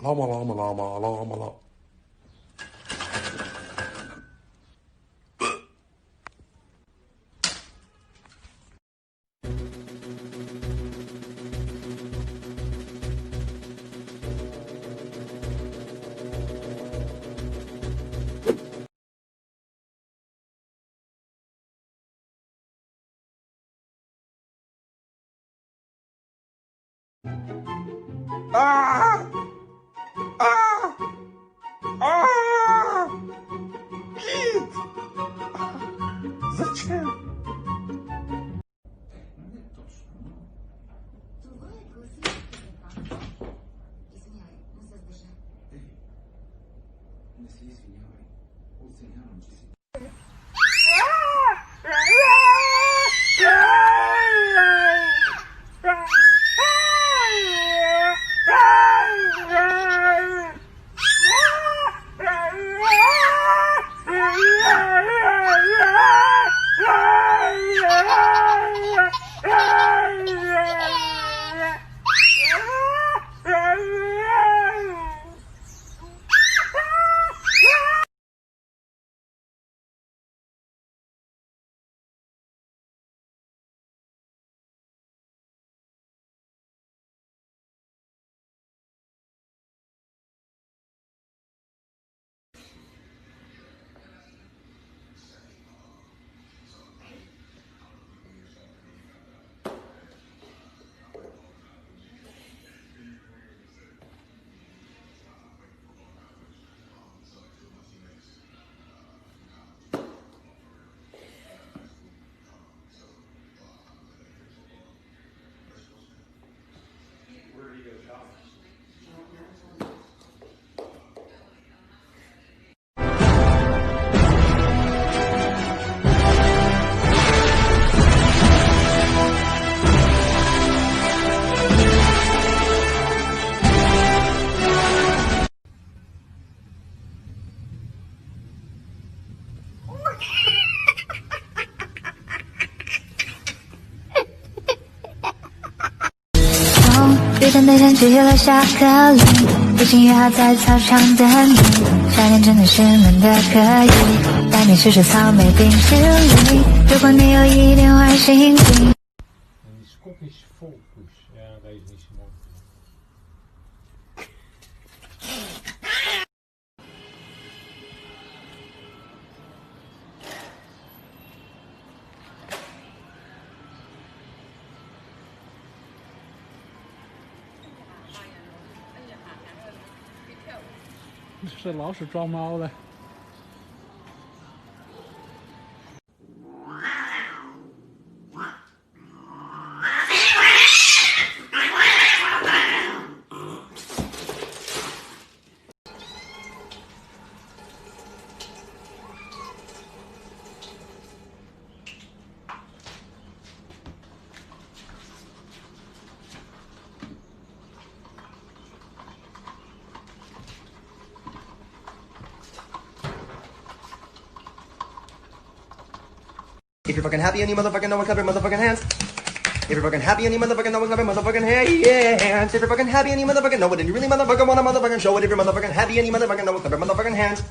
Lama lama lama lama lama. Ah! Ah! Ah! Кит! Зачем?雨天的天气落下颗粒，不经约好在操场等你。夏天真的是闷的可以，带你吃吃草莓冰淇淋。如果你有一点坏心情。这老是装猫的。If you're fucking happy and you motherfucking know it, clap your motherfucking hands. If you're fucking happy and you motherfucking know it, clap your motherfucking hands. If you're fucking happy and you motherfucking know it, and you really motherfucking wanna motherfucking show it. If you're motherfucking happy and you motherfucking know it, clap your motherfucking hands.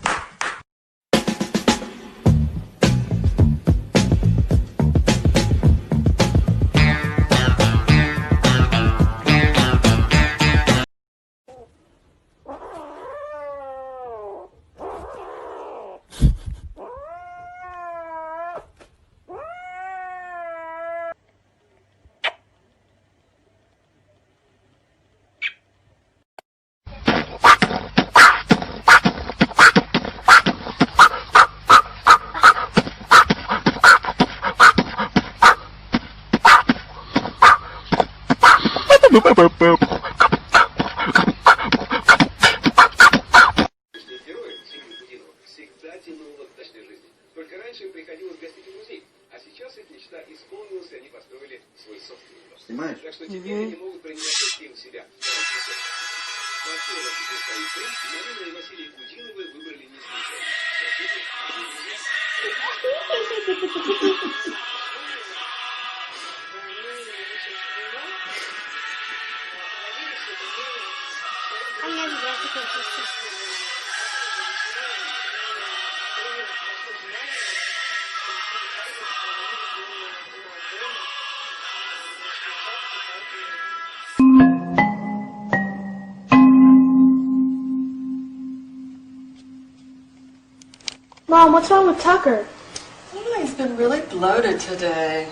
Всегда тянуло к удачной жизни. Только раньше им приходилось гостить в музей, а сейчас их мечта исполнилась, и они построили свой собственный дом. Понимаешь? Так что теперь они могут принимать гостей у себя. Марина и Василий Кудиновы выбрали не случайно. Mom, what's wrong with Tucker? Oh, he's been really bloated today.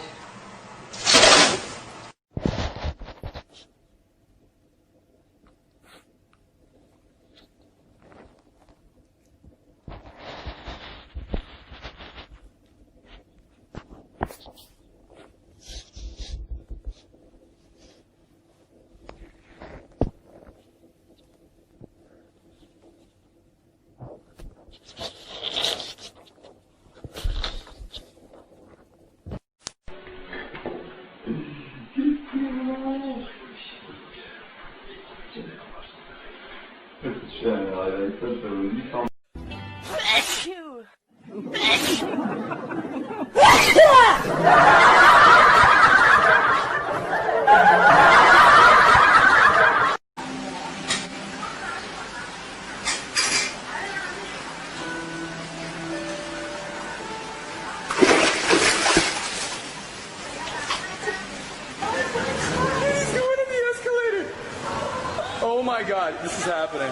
Oh my god, this is happening.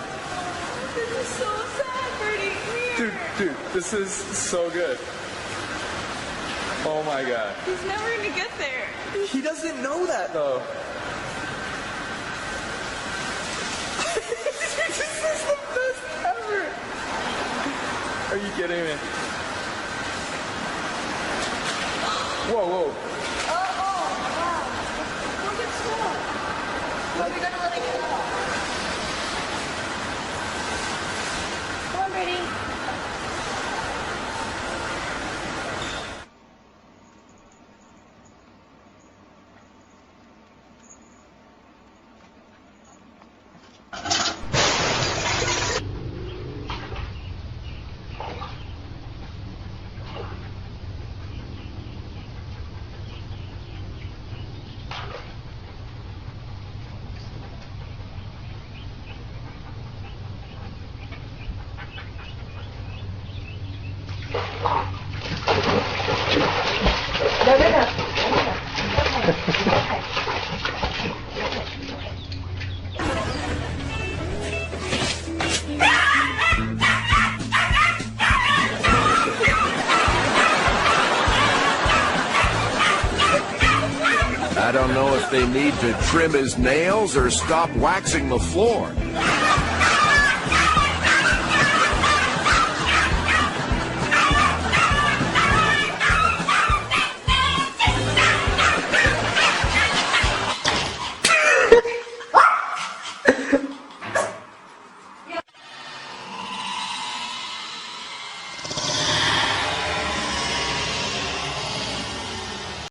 This is so sad, Bertie. Dude, this is so good. Oh my god. He's never gonna get there. He doesn't know that though. This is the best ever. Are you kidding me? Whoa, whoa. I don't know if they need to trim his nails or stop waxing the floor.